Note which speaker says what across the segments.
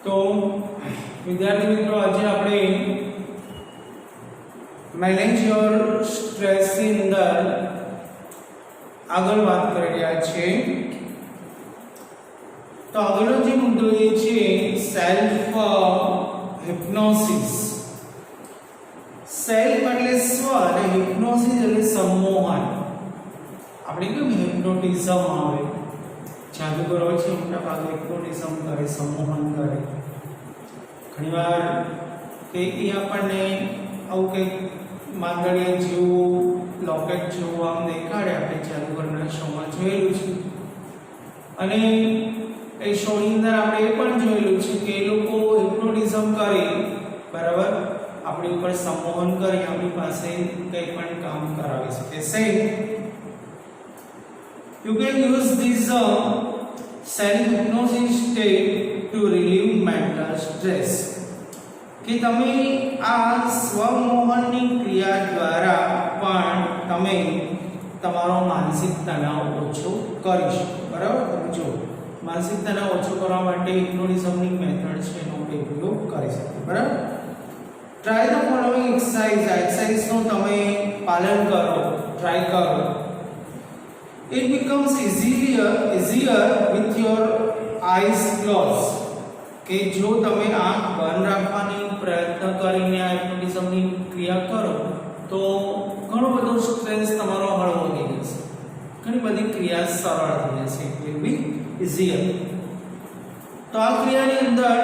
Speaker 1: તો વિદ્યાર્થી મિત્રો આજે આપણે મેનેજ યોર સ્ટ્રેસ ની અંદર આગળ વાત કરી રહ્યા છીએ। તો આગળનો જે મુદ્દો એ છે સેલ્ફ હિપ્નોસિસ। સેલ્ફ એટલે સ્વ અને હિપ્નોસિસ એટલે સંમોહન। આપણે કેમ હિપ્નોટિઝમ આવે, જાદુગરો છે મોટા ભાગે હિપ્નોટિઝમ કરે, સંમોહન કરે। ઘણીવાર કે એ આપણને આવું કંઈક માંગણીયા જેવું લોકેટ જેવું આમ દેખાડે, આપણે જાદુગરના શોમાં જોયેલું છે। અને એ શોની અંદર આપણે એ પણ જોયેલું છે કે એ લોકો હિપ્નોટિઝમ કરી, બરાબર, આપણી ઉપર સંમોહન કરી આપણી પાસે કંઈ પણ કામ કરાવી શકે છે। You can use this self-hypnosis state to relieve mental stress. કે તમે આ સ્વમોહનની ક્રિયા દ્વારા પણ તમે તમારો માનસિક તણાવ ઓછો કરી શકો, બરાબર। તમે જો માનસિક તણાવ ઓછો કરવા માટે હિપ્નોટિઝમની મેથડ છે એનો ઉપયોગ કરી શકો, બરાબર। ટ્રાય ધ ફોલોઇંગ એક્સરસાઇઝનું તમે પાલન કરો, ટ્રાય કરો। It becomes easier with your eyes closed. કે જો તમે આંખ બંધ રાખવાની પ્રયત્ન કરીને આ હિપ્નોટિઝમની ક્રિયા કરો તો ઘણો બધો સ્ટ્રેસ તમારો હળવો થઈ જશે, ઘણી બધી ક્રિયા સરળ થઈ જશે, it will be easier। તો આ ક્રિયાની અંદર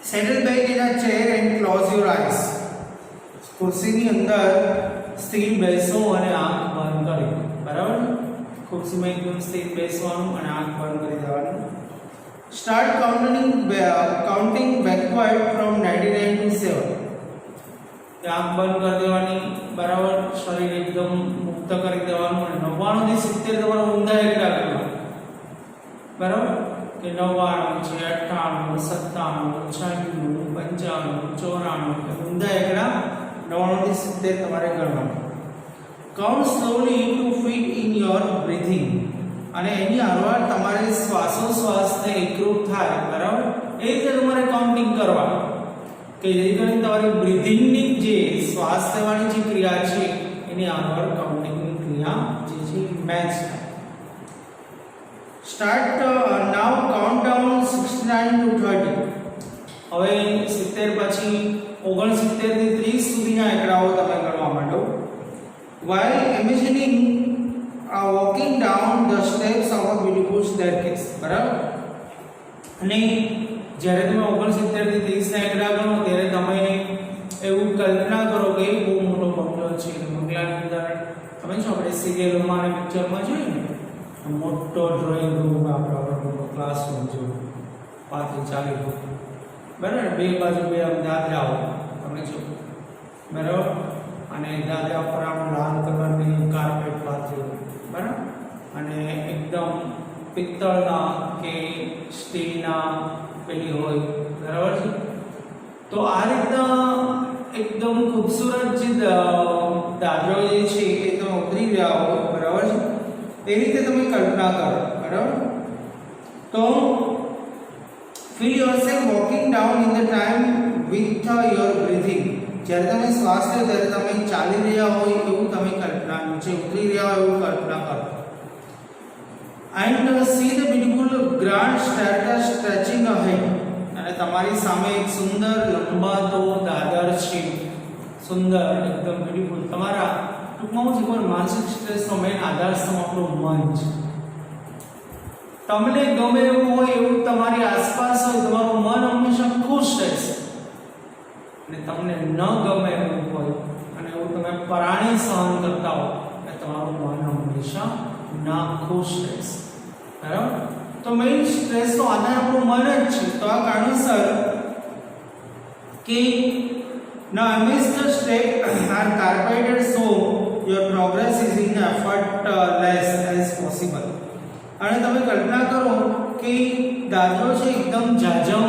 Speaker 1: settle back in a chair and close your eyes. ખુરશીની અંદર સ્થિર બેસો અને આંખ બંધ કરી, બરાબર। ખુરશીમાં એકદમ સ્થિર બેસવાનું અને આંખ બંધ કરી દેવાનું। Start counting backward from 99 to 7. આંખ બંધ કરી દેવાની, બરાબર, શરીર એકદમ મુક્ત કરી દેવાનું અને 99 થી 70 તમારો ઊંધા એકડા કરવા, બરાબર, કે 99 છે, 98, 97, 96, 95, 94 ઊંધા એકડા 99 થી 70 તમારે ગણવાના। Count slowly to fit in your breathing. અને એની આરવાર તમારે શ્વાસોશ્વાસને એકરૂપ થાય, બરાબર, એ રીતે તમારે કાઉન્ટિંગ કરવાનું કે જેથી કરીને તમારી બ્રીથિંગની જે શ્વાસ લેવાની જે ક્રિયા છે એની આરવાર કાઉન્ટિંગની ક્રિયા જે છે મેચ થાય। Start now count down 69 to 30. હવે 70 પછી 69 થી 30 સુધીના આંકડાઓ તમે ગણવા માંડો। while imagining walking down the steps of a beautiful staircase, બરાબર। અને જ્યારે તમે 69 થી 30 ના આંકડા ગણો ત્યારે તમે એવું કલ્પના કરો કે બહુ મોટો બંગલો છે, બંગલાની અંદર તમે જો આપણે સિરિયલોમાં અને પિક્ચરમાં જોઈએ ને મોટો ડ્રોઈંગ રૂમ, આપણો મોટો ક્લાસરૂમ જો 35-40 ફૂટ, બરાબર, બે બાજુ બે દાદરાઓ તમે જો, બરાબર, અને દાદરા પર આમ લાલ કલરની કાર્પેટ પાથરેલું, બરાબર, અને એકદમ પિત્તળના કે સ્ટીલના પેલી હોય, બરાબર છે। તો આ રીતના એકદમ ખૂબસૂરત જે દાદરો જે છે એ તમે ઉતરી રહ્યા હો, બરાબર છે, એ રીતે તમે કલ્પના કરો, બરાબર। તો feel yourself walking down in the time with your breathing. જ્યારે તમે શ્વાસ લો ત્યારે તમે ચાલી રહ્યા હોય એવું તમે કલ્પના, નીચે ઉતરી રહ્યા હોય એવું કલ્પના કરો। and see the beautiful grand staircase stretching ahead. અને તમારી સામે એક સુંદર લંબાતો દાદર છે, સુંદર એકદમ બ્યુટીફુલ। તમારા ટૂંકમાં હું કોઈ માનસિક સ્ટ્રેસનો મેઇન આધારસ્તંભ આપણું મન છે। તમને ગમે એવું હોય એવું તમારી આસપાસ હોય, તમારું મન હંમેશા ખુશ રહેશે। અને તમને ન ગમે એવું હોય અને એવું તમે પરાણી સહન કરતા હો એટલે તમારું મન હંમેશા નાખુશ રહેશે, બરાબર। તો મેઇન સ્ટ્રેસનો આધાર આપણું મન જ છે। તો આ કારણોસર કે now amidst the step are carpeted so your progress is in effortless as possible. અને તમે કલ્પના કરો કે દાદરો છે એકદમ જાજમ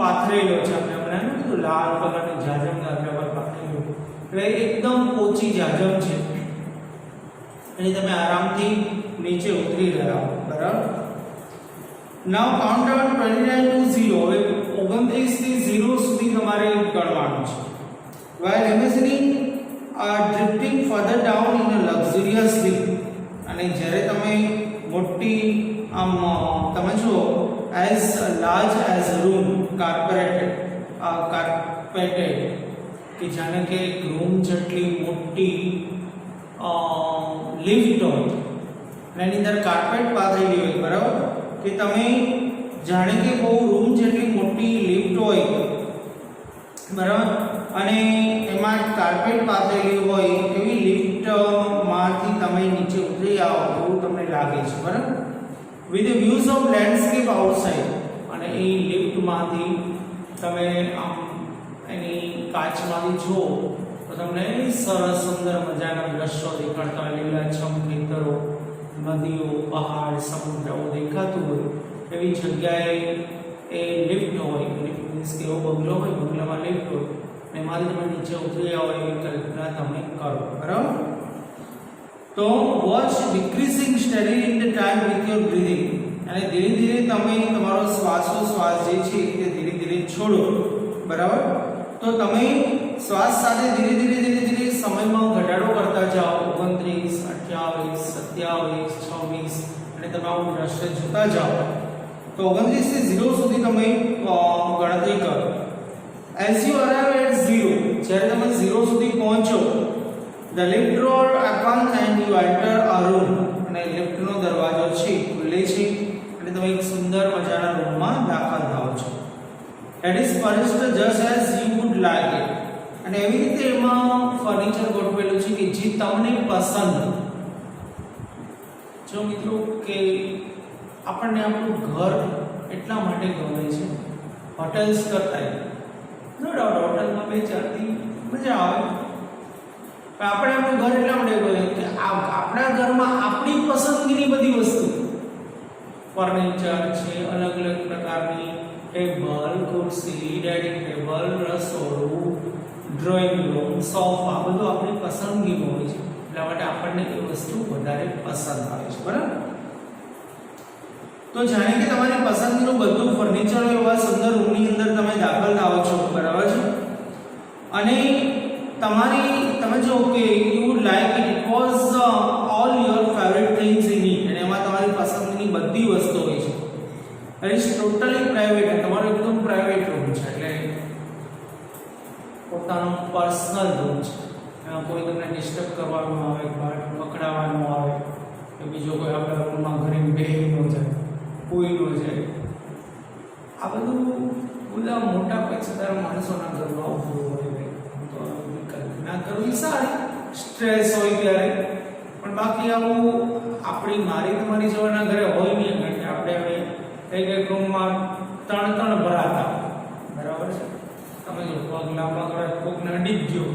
Speaker 1: પાથરેલો છે, આપણે હમણાં કીધું લાલ કલરની જાજમ દાદરા પર પાથરેલો, એટલે એકદમ પોચી જાજમ છે અને તમે આરામથી નીચે ઉતરી રહ્યા હો, બરાબર। નાઉ કાઉન્ટ ડાઉન 29 to 0. હવે 29 થી 0 સુધી તમારે ગણવાનું છે. while imagining drifting further down in a luxurious sleep. અને જ્યારે તમે મોટી આમ તમે જો as large as a room carpeted કે જાણે કે એક રૂમ જેટલી મોટી લિફ્ટ હોય અને એની અંદર કાર્પેટ પાથરેલી હોય, બરાબર, કે તમે જાણે કે બહુ રૂમ જેટલી મોટી લિફ્ટ હોય, બરાબર, અને એમાં કાર્પેટ પાથરેલી હોય એવી લિફ્ટ માંથી તમે નીચે ઉતરી આવો એવું તમને લાગે છે, બરાબર, with the views of landscape outside. અને એ લિફ્ટ માંથી તમે આમ એની કાચમાંથી જુઓ તો તમને સરસ સુંદર મજાના દ્રશ્યો દેખાડતા હોય, લીલાછમ ખેતરો, નદીઓ, પહાડ, સમુદ્ર દેખાતું હોય એવી જગ્યાએ એ લિફ્ટ હોય. મીન્સ કે એવો બંગલો હોય, બંગલામાં લિફ્ટ હોય, એમાંથી તમે નીચે ઉતરી આવો એવી કલ્પના તમે કરો, બરાબર. તો watch decreasing study in the time with your breathing. અને ધીરે ધીરે તમે તમારો શ્વાસોશ્વાસ જે છે તે ધીરે ધીરે છોડો, બરાબર. તો તમે શ્વાસ સાથે ધીરે ધીરે સમયમાં ઘટાડો કરતા જાઓ. 29, 28, 27, 26 અને તમે આવું દ્રશ્ય જોતા જાઓ. તો 29 થી 0 સુધી તમે ગણતરી કરો. as you arrive at 0, જ્યારે તમે 0 સુધી પહોંચો, the lift door opens and you enter a room. અને લિફ્ટનો દરવાજો છે ખુલે છે અને તમે એક સુંદર મજાના રૂમમાં દાખલ થાઓ છો. that is furnished just as you would like it. અને એવી રીતે એમાં ફર્નિચર ગોઠવેલું છે કે જે તમને પસંદ. જો મિત્રો કે આપણને આપણું ઘર એટલા માટે ગમે છે હોટેલ્સ કરતા, નો ડાઉટ હોટલમાં 2-4 દી મજા આવે, પણ આપણે આપણું ઘર એટલા માટે ગમે કે આપણા ઘરમાં આપણી પસંદગીની બધી વસ્તુ, ફર્નિચર છે, અલગ અલગ પ્રકારની ટેબલ, ખુરશી, ડાઇનિંગ ટેબલ, રસોડું, ડ્રોઈંગ રૂમ, સોફા, બધું આપણી પસંદગીનું હોય છે. એટલા માટે આપણને એ વસ્તુ વધારે પસંદ આવે છે, બરાબર. તો જાણે કે તમારી પસંદગીનું બધું ફર્નિચર એવા સુંદર રૂમની અંદર તમે દાખલ થાઓ છો, બરાબર છે. અને તમે જો કે you would like it because all your favourite things in it. અને એમાં તમારી પસંદગીની બધી વસ્તુ હોય છે. It is totally private. તમારો એકદમ પ્રાઇવેટ રૂમ છે, એટલે પોતાનો પર્સનલ રૂમ છે. એમાં કોઈ તમને ડિસ્ટર્બ કરવાનું આવે, પકડાવવાનું આવે કે બીજો કોઈ આપણા રૂમમાં ઘરે બેહી ન જાય, કોઈ ન જાય. આ બધું બધા મોટા પૈસાદાર માણસોના ઘરમાં આવતું હોય. તો કલ્પના કરવી સારી, સ્ટ્રેસ હોય ત્યારે, પણ બાકી આવું મારી તમારી જેવાના ઘરે હોય નહીં. કારણ કે આપણે હવે એક રૂમમાં 3 ભરાતા, બરાબર છે. તમે જો પગ લાંબા કરે, કોકને અડી જ ગયો,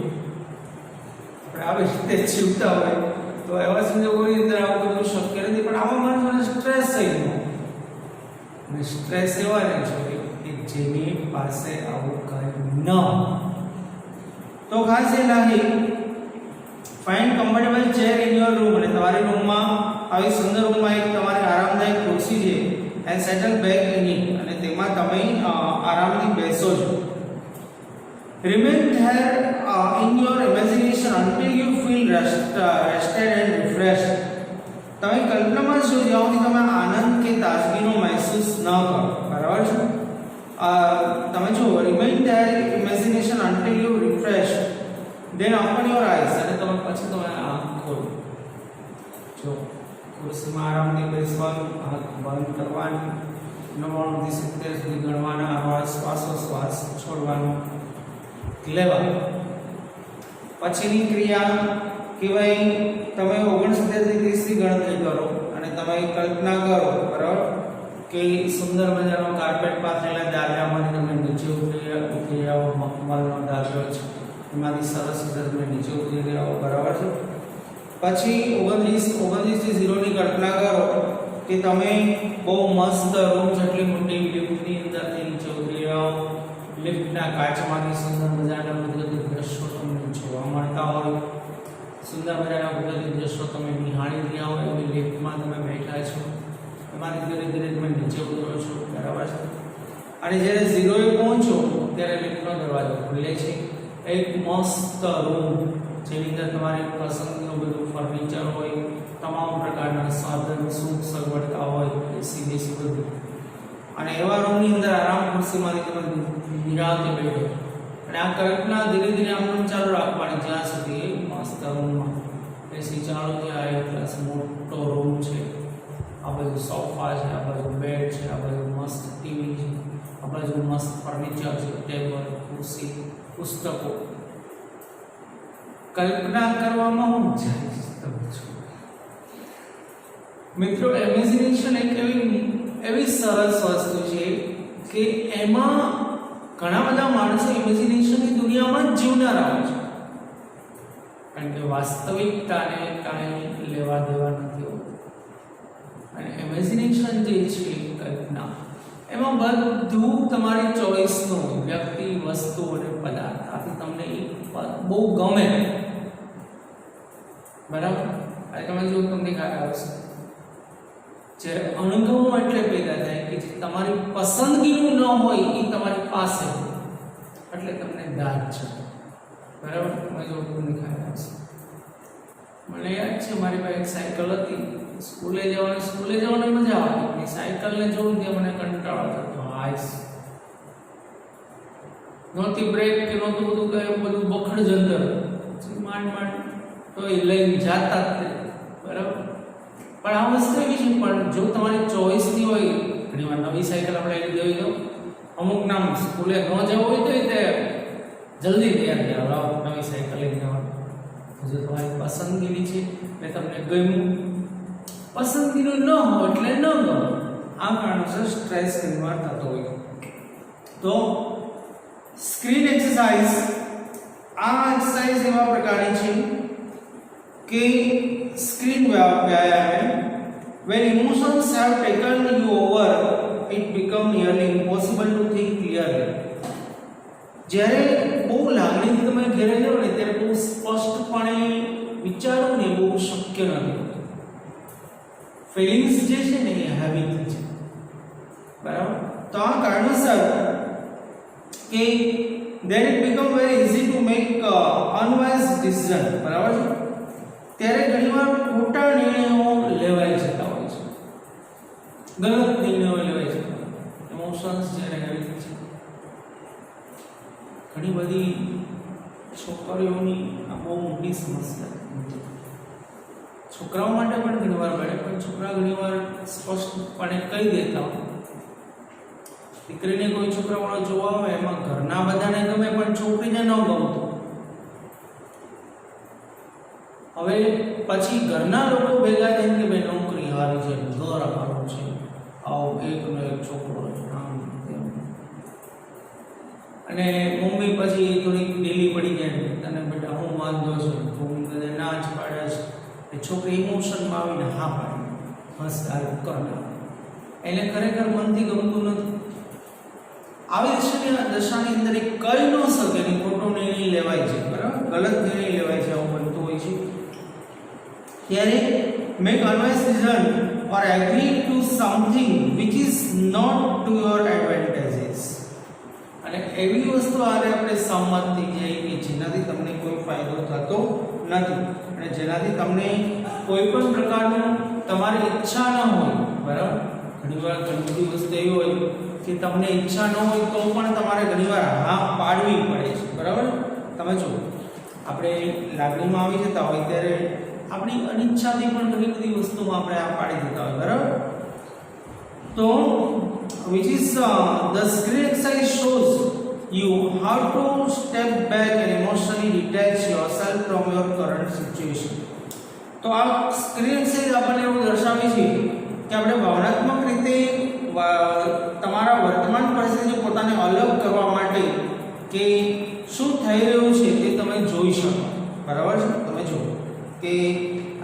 Speaker 1: આપણે આવી રીતે જીવતા હોય તો એવા સંજોગોની અંદર આવું બધું શક્ય નથી. પણ આમાં માણસોને સ્ટ્રેસ થઈ ગયો, અને સ્ટ્રેસ એવા રહે છે કે જેની પાસે આવું કંઈ ન. તો ખાસ એ લાગી find comfortable chair in your room. અને તમારી રૂમમાં આવી સુંદર રૂમમાં એક તમારી આરામદાયક ખુરશી છે, and settle back in it. અને તેમાં તમે આરામથી બેસો છો. remain there in your imagination until you feel rested and refreshed. તમે કલ્પનામાં છો જ્યાં સુધી તમે આનંદ કે તાજગીનો મહેસૂસ ન કરો, બરાબર છે. તમે જો remain there in imagination until you refreshed, then open your eyes. અને તમે પછી તમે આંખ ખોલો. જો ખુરશીમાં આરામથી બેસવાનું, આંખ બંધ કરવાની, 99 થી 70 સુધી ગણવાના, શ્વાસોશ્વાસ છોડવાનું, લેવા. પછીની ક્રિયા કહેવાય તમે 69 થી 30 થી ગણતરી કરો અને તમે કલ્પના કરો, બરાબર, કે સુંદર મજાનો કાર્પેટ પાથરેલા દાદરામાંથી તમે નીચે ઉતરી આવો. મખમલનો દાદરો છે, એમાંથી સરસ તમે નીચે ઉતરી આવો, બરાબર છે. પછી 29 થી 0 ની કલ્પના કરો કે તમે બહુ મસ્ત રૂમ જેટલી મોટી લિફ્ટની અંદરથી નીચે ઉતરી આવો. લિફ્ટના કાચમાંથી સુંદર મજાના કુદરતી દ્રશ્યો તમને જોવા મળતા હોય. સુંદર મજાના કુદરતી દ્રશ્યો તમે નિહાળી રહ્યા હોય એવી લિફ્ટમાં તમે બેઠા છો. એમાંથી ધીરે ધીરે તમે નીચે ઉતરો છો, બરાબર છે. અને જ્યારે 0 એ પહોંચો ત્યારે લિફ્ટનો દરવાજો ખુલે છે. એક મસ્ત રૂમ જેની અંદર તમારી પસંદનું બધું ફર્નિચર હોય, તમામ પ્રકારના સાધન સુખ સગવડતા હોય, એસી બેસી બધું. અને એવા રૂમની અંદર આરામ ખુરશીમાંથી તમે નિરાંતે બેઠો અને આ કલ્પના ધીરે ધીરે આમ ચાલુ રાખવાની જ્યાં સુધી એક મસ્ત રૂમમાં એસી ચાલુ થાય. એક પ્લસ મોટો રૂમ છે, આ બાજુ સોફા છે, આ બાજુ બેડ છે, આ બાજુ મસ્ત ટીવી છે, આ બાજુ મસ્ત ફર્નિચર છે, ટેબલ ખુરશી પુસ્તકો. કલ્પના કરવામાં હું જાય છું મિત્રો. ઇમેજિનેશન એક એવી સરસ વસ્તુ છે કે એમાં ઘણા બધા માણસો ઇમેજિનેશનની દુનિયામાં જ જીવનારા હોય છે, કારણ કે વાસ્તવિકતાને કાંઈ લેવા દેવા નથી હોતું. અને ઇમેજિનેશન જે છે કલ્પના, એમાં બધું તમારી ચોઈસનું વ્યક્તિ, વસ્તુ અને પદાર્થ, આથી તમને બહુ ગમે, બરાબર. આ તમે જો તમને ખ્યાલ આવશે જ્યારે અણગમો એટલે પેદા થાય કે જે તમારી પસંદગીનું ન હોય એ તમારી પાસે હોય, એટલે તમને દાદ છે, બરાબર. તમે જો તમને ખ્યાલ આવશે. મને યાદ છે મારી પાસે એક સાયકલ હતી, સ્કૂલે જવાની મજા આવતી, સાયકલને જોઉં ત્યાં મને કંટાળો થતો. હાઈસ નહોતી બ્રેક કે નહોતું બધું કઈ બધું બખડ જંતર, માંડ તો એ લઈને જાતા જ, બરાબર. પણ આ વસ્તુ એવી છે, પણ જો તમારી ચોઈસની હોય, ઘણીવાર નવી સાયકલ આપણે લઈ દેવી દો, અમુક નામ સ્કૂલે ન જવું હોય તો તે જલ્દી તૈયાર થઈ આવો નવી સાયકલ લઈને જવાનું. જો તમારી પસંદગીની છે એટલે તમને ગમ્યું, પસંદગીનું ન હોય એટલે ન ગમે. આ કારણોસર સ્ટ્રેસ ઘણીવાર થતો હોય. તો સ્ક્રીન એક્સરસાઇઝ, આ એક્સરસાઇઝ એવા પ્રકારની છે કે screen व्यायाम when emotions have taken you over it become nearly impossible to think clearly. જ્યારે બહુ લાગણીથી તમે ઘેરે જાઓ ને ત્યારે બહુ સ્પષ્ટપણે વિચારવું ને બહુ શક્ય નથી. ફિલિંગ્સ જે છે ને એ હેવી થઈ છે, બરાબર. તો આ કારણોસર કે then it become very easy to make unwise decision, બરાબર છે. ત્યારે ઘણીવાર ખોટા નિર્ણયો લેવાઈ જતા હોય છે, ગલત નિર્ણયો લેવાઈ જતા હોય. ઇમોશન્સ જ્યારે હેવી છે, ઘણી બધી છોકરીઓની આ બહુ મોટી સમસ્યા. છોકરાઓ માટે પણ ઘણીવાર બને, પણ છોકરા ઘણીવાર સ્પષ્ટપણે કહી દેતા હોય. દીકરીને કોઈ છોકરાવાળો જોવા હોય એમાં ઘરના બધાને ગમે પણ છોકરીને ન ગમતું. હવે પછી ઘરના લોકો ભેગા થઈને કે ભાઈ નોકરી હારી છે, ઘર હારું છે, આવો એકનો એક છોકરો છે, આમ તેમ. અને મમ્મી પછી થોડીક ઢીલી પડી જાય, તને બેટા હું વાંધો છે, તું તને ના જ પાડે છે. એ છોકરી ઇમોશનમાં આવીને હા પાડે, હસ તારું કરના, એને ખરેખર મનથી ગમતું નથી. આવી દશાની અંદર એ કરી ન શકે ને ખોટો નિર્ણય લેવાય છે, બરાબર, ગલત નિર્ણય લેવાય છે, આવું બનતું હોય છે. ત્યારે make unwise decision or agree to something which is not to your advantages. અને એવી વસ્તુ આરે આપણે સંમત થઈ જાય કે જેનાથી તમને કોઈ ફાયદો થતો નથી અને જેનાથી તમને કોઈ પણ પ્રકારનું તમારી ઈચ્છા ન હોય, બરાબર. ઘણીવાર ઘણી બધી વસ્તુ એવી હોય કે તમને ઈચ્છા ન હોય તો પણ તમારે ઘણીવાર હા પાડવી પડે છે, બરાબર. તમે જો આપણે લાગણીમાં આવી જતા હોય ત્યારે આપણી અનિચ્છાથી પણ ઘણી બધી વસ્તુમાં આપણે આ પાડી દેતા હોય, બરાબર. તો which is the screen exercise shows you how to step back and emotionally detach yourself from your current situation. તો આ સ્ક્રીન એક્સરસાઇઝ આપણને એવું દર્શાવે છે કે આપણે ભાવનાત્મક રીતે તમારા વર્તમાન પરિસ્થિતિથી પોતાને અલગ કરવા માટે કે શું થઈ રહ્યું છે તે તમે જોઈ શકો, બરાબર છે. તમે જુઓ કે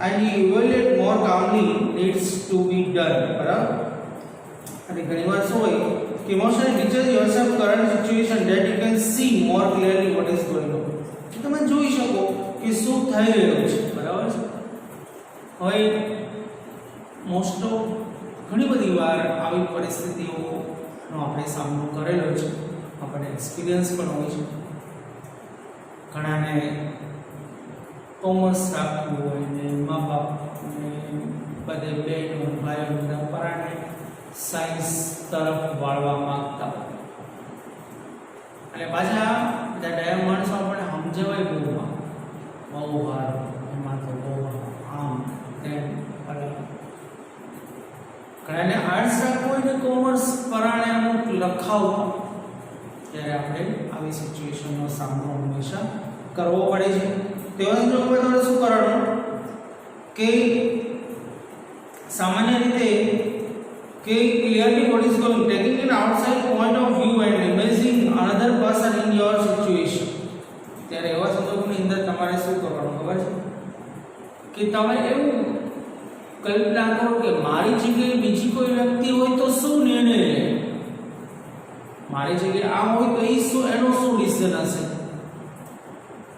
Speaker 1: and evaluate more calmly needs to be done, બરાબર. અને ઘણીવાર શું હોય કે emotionally detach yourself current situation that you can see more clearly what is going on. તમે જોઈ શકો કે શું થઈ રહ્યું છે, બરાબર છે. હવે મોસ્ટ ઓફ ઘણી બધી વાર આવી પરિસ્થિતિઓનો આપણે સામનો કરેલો છે, આપણને એક્સપિરિયન્સ પણ હોય છે. ઘણાને કોમર્સ રાખવું હોય ને મા બાપને બધે બહેનો ભાઈઓ બધા પરાણે સાયન્સ તરફ વાળવા માંગતા હોય અને પાછા બધા ડાયા માણસો આપણે સમજાવાય બહુ વાર એમાં તો બહુ આમ તેમ ઘણાને આર્ટ્સ રાખવું હોય ને કોમર્સ પરાણે અમુક લખાવતા, ત્યારે આપણે આવી સિચ્યુએશનનો સામનો હંમેશા કરવો પડે છે. તેવા સંજોગોમાં તમારે શું કરવાનું કે સામાન્ય રીતે કે clearly what is going, taking an outside point of view and imagining another person in your situation. ત્યારે એવા સંજોગોની અંદર તમારે શું કરવાનું ખબર છે કે તમે એવું કલ્પના કરો કે મારી જગ્યાએ બીજી કોઈ વ્યક્તિ હોય તો શું નિર્ણય લે, મારી જગ્યાએ આ હોય તો એનો શું ડિસિઝન હશે,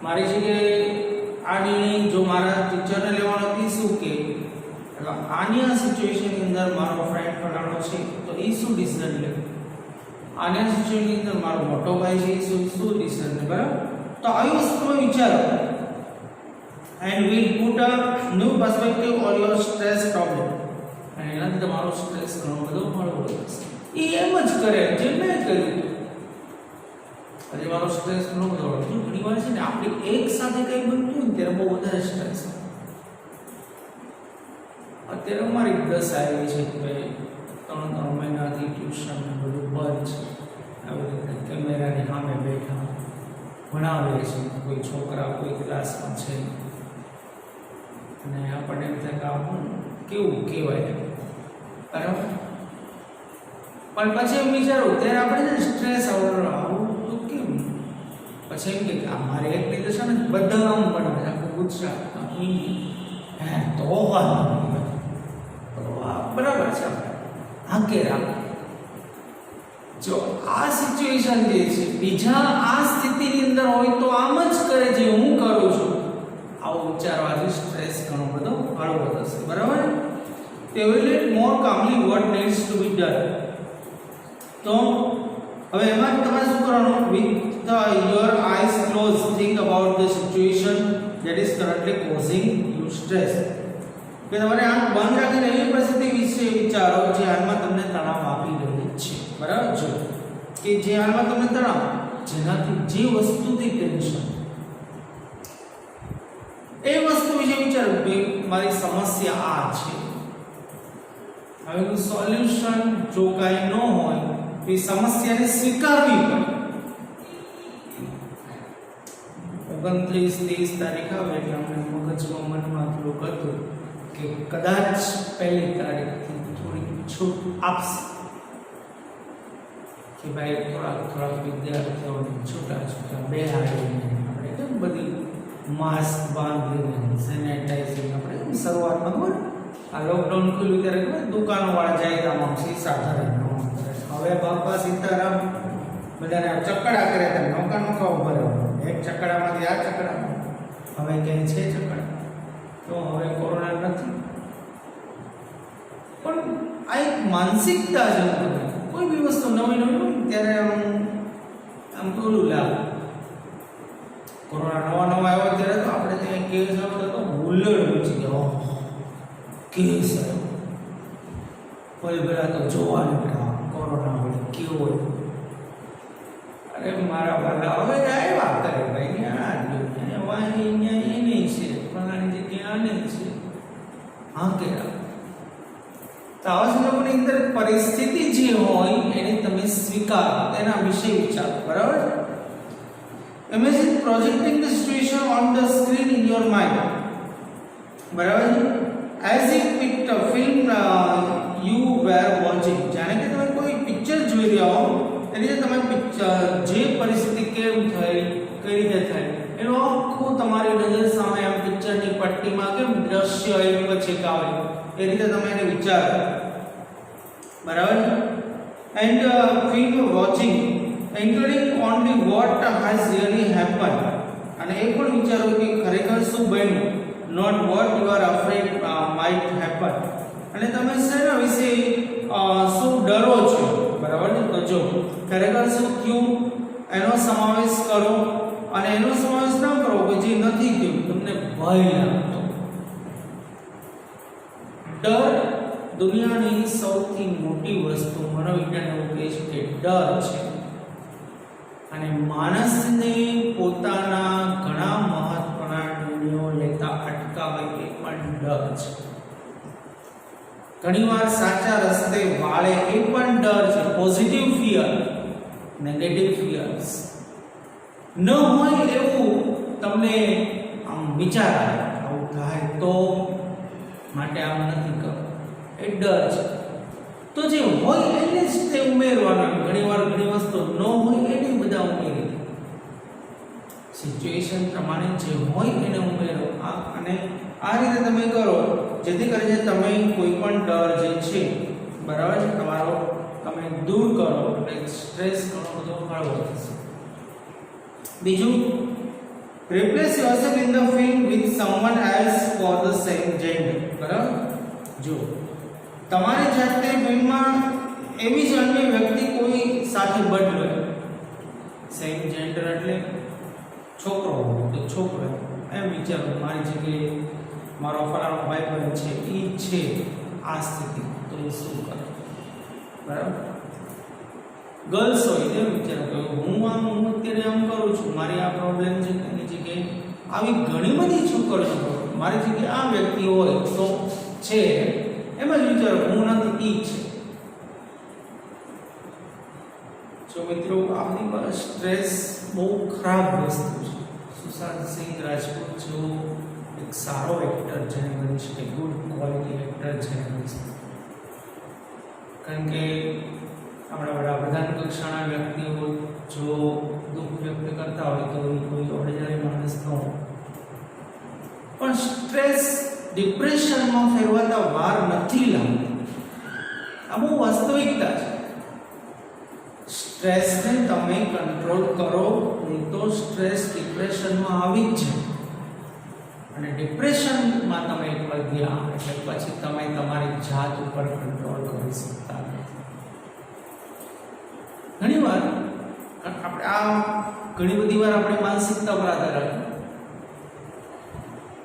Speaker 1: મારી જગ્યાએ આ નિર્ણય જો મારા ટીચરને લેવાનો હતી શું કે આની આ સિચ્યુએશનની અંદર મારો ફ્રેન્ડ ફલાણો છે તો એ શું ડિસિઝન લે, આની સિચ્યુએશનની અંદર મારો મોટો ભાઈ છે શું ડિસિઝન લે, બરાબર. તો આવી વસ્તુનો વિચારો and will put a new perspective on your stress problem. અને એનાથી તમારો સ્ટ્રેસ ઘણો બધો હળવો થશે. એ એમ જ કરે જે મેં કર્યું. આજે મારો સ્ટ્રેસ ઘણો બધો હળવો. ઘણી વાર છે ને આપણે એક સાથે કંઈ બનતું હોય ત્યારે બહુ વધારે સ્ટ્રેસ આવે. અત્યારે અમારી દશા આવી છે કે ભાઈ 3 મહિનાથી ટ્યુશન ને બધું બંધ છે, આવી રીતે કેમેરાની સામે બેઠા ભણાવે છે, કોઈ છોકરા કોઈ ક્લાસમાં છે અને આપણને એમ થાય કે આવું કેવું કહેવાય, બરાબર. પણ પછી એમ વિચારું ત્યારે આપણે સ્ટ્રેસ આવું તો કેમ, પછી એમ કે મારે એક રીતે છે ને બધા આમ બનાવે આખું ગુજરાત તો બરાબર છે, હાકે રાખ. જો આ સિચ્યુએશન જે છે બીજા આ સ્થિતિની અંદર હોય તો આમ જ કરે જે હું કરું છું, આવું વિચારવાથી સ્ટ્રેસ ઘણો બધો હળવો થશે, બરાબર. Evaluate more calmly what needs to be done. તો હવે એમાં તમારે શું કરવાનું, with your eyes closed think about the situation that is currently causing you stress. કે તમારે આંખ બંધ રાખીને એવી પરિસ્થિતિ વિશે વિચારો જે હાલમાં તમને તણાવ આપી રહી છે, બરાબર. જો કે જે હાલમાં તમને તણાવ, જેનાથી જે વસ્તુથી ટેન્શન, એ વસ્તુ વિશે વિચારો કે મારી સમસ્યા આ છે. હવે સોલ્યુશન જો કાંઈ ન હોય તો એ સમસ્યાને સ્વીકારવી પડે. 29-30 તારીખ આવે એટલે અમને મગજમાં મનમાં થોડુંક હતું કે કદાચ 1લી તારીખથી થોડીક છૂટ આપશે કે ભાઈ થોડાક વિદ્યાર્થીઓને છૂટા બેહાડીને આપણે કેમ બધી માસ્ક બાંધીને સેનેટાઈઝિંગ આપણે શરૂઆતમાં ખબર આ લોકડાઉન ખુલ્યું ત્યારે ખબર દુકાનોવાળા જાય આમાં શીશા ધરે, હવે બાપા સીતારામ બધાને ચકડા કરે તો નોકા ઉભા રહેવાનું, એક ચકડામાંથી આ ચકડામાં, હવે ક્યાંય છે ચકડા તો હવે કોરોના નથી. પણ આ એક માનસિકતા છે, કોઈ બી વસ્તુ નવી હોય ત્યારે આમ ઓલું લાગે. કોરોના નવા આવ્યો ત્યારે તો આપણે ત્યાં કેસ આવ્યો તો હુલ્લડ પૂછી ગયો કેસ આવ્યો, પછી પેલા તો જોવા નીકળ્યા કોરોના વડે કેવો હોય. અરે મારા વાલા હવે આવ્યા કરે ભાઈ એની છે ફલાણી જગ્યાએ આને છે, હા કે તો આવા સંજોગોની અંદર પરિસ્થિતિ જે હોય એને તમે સ્વીકારો, એના વિશે વિચારો, બરાબર. Imagine projecting the situation on the screen in your mind, બરાબર, as if it a film you were watching. જાણે કે તમે કોઈ પિક્ચર જોઈ રહ્યા હો, એની જે તમે પિક્ચર જે પરિસ્થિતિ કેમ થઈ કઈ રીતે થઈ એનો આખું તમારી નજર સામે આમ પિક્ચરની પટ્ટીમાં કેમ દ્રશ્ય એક પછી એક આવે એ રીતે તમે એને વિચારો, બરાબર. And feel you watching including only what has really happened, અને એ પણ વિચારો કે ખરેખર શું બન્યું, not what you are afraid might happen. અને તમે શેના વિશે શું ડરો છો, બરાબર ને? તો જો ખરેખર શું થયું એનો સમાવેશ કરો અને એનો સમાવેશ ન કરો કે જે નથી થયું, તમને ભય લાગતો. ડર દુનિયાની સૌથી મોટી વસ્તુ મનોવિજ્ઞાન એવું કહે છે કે ડર છે, અને માણસને પોતાના ઘણા મહત્વના નિર્ણયો લેતા અટકાવે એ પણ ડર છે. ઘણીવાર સાચા રસ્તે વાળે એ પણ ડર છે. પોઝિટિવ ફિયર, નેગેટિવ ફિયર્સ ન હોય એવું તમને આમ વિચાર આવે, આવું થાય તો માટે આમ નથી કરવું, એ ડર છે. તો જે હોય એને જ તે ઉમેરવાના. ઘણીવાર ઘણી વસ્તુ ન હોય એને બધા ઉમેરી દે. સિચ્યુએશન પ્રમાણે જે હોય એને ઉમેરો, અને આ રીતે તમે કરો જેથી કરીને તમે કોઈ પણ ડર જે છે, બરાબર છે, તમારો તમે દૂર કરો એટલે સ્ટ્રેસ ઘણો બધો હળવો થશે. બીજું, replace yourself in the film with someone else for the same gender. બરાબર? જો તમારી જાતે ફિલ્મમાં એવી જ અન્ય વ્યક્તિ કોઈ સાથે બદલો. સેમ જેન્ડર એટલે છોકરો તો છોકરો, એમ વિચારો મારી જગ્યાએ મારો ફલાણો ભાઈ બહેન છે એ છે આ સ્થિતિ, તો એ શું કરે? બરાબર? ગર્લ્સ હોય એમ વિચારો કે હું અત્યારે આમ કરું છું, મારી આ પ્રોબ્લેમ છે, એની જગ્યાએ આવી ઘણી બધી છોકરીઓ મારી જગ્યાએ આ વ્યક્તિ હોય તો છે, એમ જ વિચારો હું નથી ઈ છે. જો મિત્રો આ બધી પર સ્ટ્રેસ બહુ ખરાબ વસ્તુ છે. સુશાંત સિંહ રાજપૂત જો એક સારો એક્ટર જેને ગણી શકે, ગુડ ક્વોલિટી એક્ટર જેને ગણી શકે, કારણ કે આપણા વડાપ્રધાન કક્ષાના વ્યક્તિઓ જો દુઃખ વ્યક્ત કરતા હોય તો કોઈ ઓર્ડિનરી માણસ ન હોય, પણ સ્ટ્રેસ ડિપ્રેશનમાં ફેરવાતા વાર નથી લાગતી. આ બહુ વાસ્તવિકતા છે. સ્ટ્રેસને તમે કંટ્રોલ કરો નહીં તો સ્ટ્રેસ ડિપ્રેશનમાં આવી જ જાય, અને ડિપ્રેશનમાં તમે એકવાર ગયા એટલે પછી તમે તમારી જાત ઉપર કંટ્રોલ કરી શકતા નથી. ઘણીવાર આપણે ઘણી બધી વાર આપણે માનસિકતા પર આધાર રાખીએ.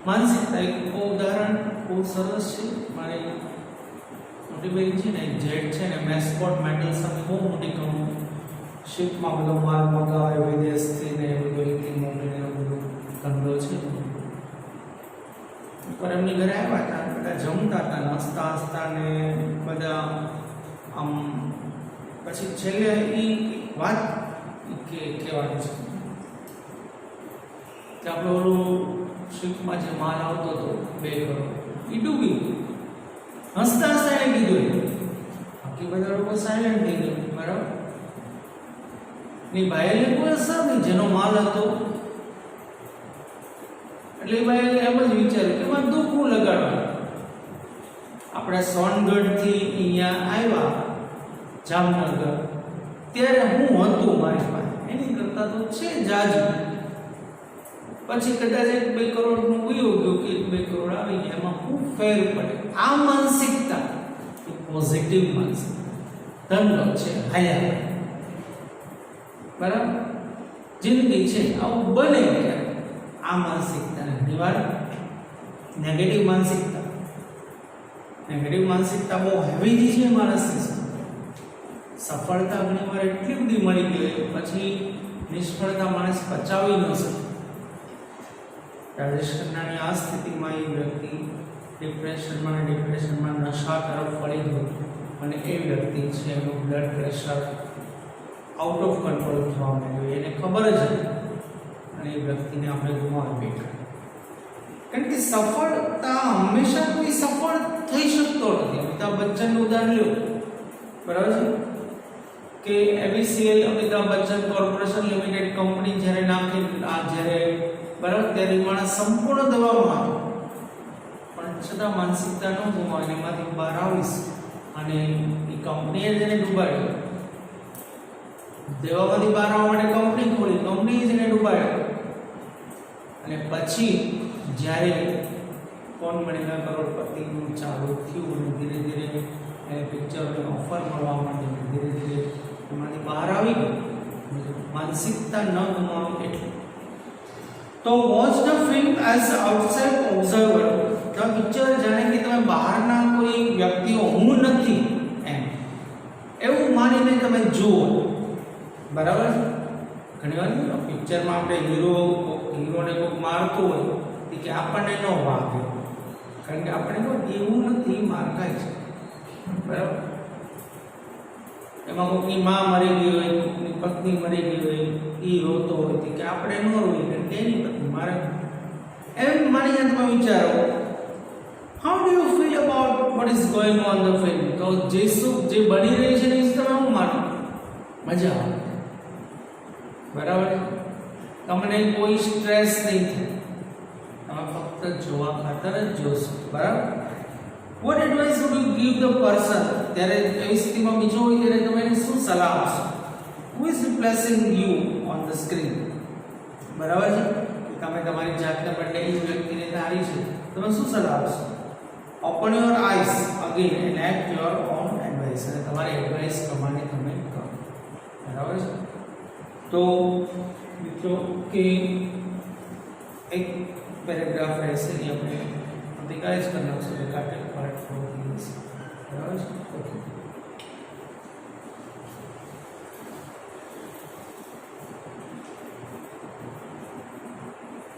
Speaker 1: માનસિકતા એક ઉદાહરણ બહુ સરસ છે. મારી મોટી બેન છે ને, જેટ છે ને, મેસ્કોટ મેટલ સાથે બહુ મોટી કંપની, શિપમાં બધો માલ મંગાવે વિદેશથી ને બધું એકથી મોકલીને બધો ધંધો છે. પર એમની ઘરે આવ્યા હતા, બધા જમતા હતા, હસતા હસતા ને બધા આમ, પછી છેલ્લે એ વાત કે કહેવાની છે કે આપણે ઓલું શિપમાં જે માલ આવતો હતો 2 કરોડ એ ડૂબી ગયું. હસતા હસતા એને કીધું, બાકી બધા લોકો સાયલેન્ટ થઈ ગયા. બરાબર? ની ભાઈને કોઈ અસર નહીં, જેનો માલ હતો એટલે ભાઈ એમ જ વિચાર્યું કે એમાં દુઃખ લગાડવાનું. આપણે સોનગઢથી અહીંયા આવ્યા જામનગર, ત્યારે હું હતું મારી પાસે, એની કરતા તો છે જાજુ. પછી કદાચ 1-2 કરોડનું ઉયો ગયું કે 1-2 કરોડ આવી ગયા, એમાં ખૂબ ફેર પડે. આ માનસિકતા એ પોઝિટિવ માનસિકતા, ધંધો છે, હયા, બરાબર, જિંદગી છે, આવું બને ક્યારે? આ માનસિકતાને ઘણીવાર નેગેટિવ માનસિકતા બહુ હેવીથી છે માણસની. સફળતા ઘણીવાર એટલી બધી મળી ગઈ પછી નિષ્ફળતા માણસ પચાવી ન શકે. રાજેશ ખન્નાની આ સ્થિતિમાં એ વ્યક્તિ ડિપ્રેશનમાં નશા તરફ વળી ગયો, અને એ વ્યક્તિ છે એનું blood pressure out of control થવા માંડ્યું. એને ખબર જ હતી, અને એ વ્યક્તિને આપણે ગુમાવી બેઠા. કારણ કે સફળતા હંમેશા કોઈ સફળ થઈ શકતો નથી. અમિતાભ બચ્ચનનું ઉદાહરણ લો, બરાબર છે, કે ABCL Amitabh Bachchan corporation limited company જ્યારે નાખી, જ્યારે બરાબર ત્યારે માણસ સંપૂર્ણ દવામાં હતો, પણ છતાં માનસિકતા ન ગુમાવીને એમાંથી બહાર આવીશ, અને એ કંપનીએ જેને ડૂબાડ્યો, દેવામાંથી બહાર આવવા માટે કંપની ખોલી, કંપનીએ જેને ડૂબાડ્યો, અને પછી જ્યારે કોણ બનેગા કરોડપતિનું ચાલુ થયું અને ધીરે ધીરે એ પિક્ચરોની સ્વચ્છતા ન ગુમાવે એટલે. તો watch the film as outside observer. તો પિક્ચર જાણે કે તમે બહારના કોઈ વ્યક્તિઓ, હું નથી એમ એવું માનીને તમે જુઓ. બરાબર. ઘણી વાર પિક્ચરમાં આપણે હીરોને કોઈક મારતો હોય કે આપણને ન વાગે, કારણ કે આપણે કોઈ એવું નથી, માર ખાય છે. બરાબર. એમાં કોઈકની માં મરી ગઈ હોય, કોઈકની પત્ની મરી ગઈ હોય, એ રોતો હોય કે આપણે ન રોઈએ કારણ કે એની પત્ની મારે. એમ માની તમે વિચારો, how do you feel about what is going on the film. તો જે બની રહી છે ને એ તમે શું માનો? મજા આવે. બરાબર. તમને કોઈ સ્ટ્રેસ નહીં થાય, તમે ફક્ત જોવા ખાતર જ જોશો. બરાબર. What advice would you give the person. ત્યારે એવી સ્થિતિમાં બીજો હોય ત્યારે તમે એને શું સલાહ આપશો? Who is replacing you on the screen. બરાબર છે. તમે તમારી જાતને બદલે એ વ્યક્તિને ધારી છે, તમે શું સલાહ આપશો? Open your eyes again and act your own advice. અને તમારી એડવાઇસ પ્રમાણે તમે કરો. બરાબર છે. તો મિત્રો કે એક પેરેગ્રાફ રહેશે એ આપણે આવતીકાલે જ કરી નાખશું.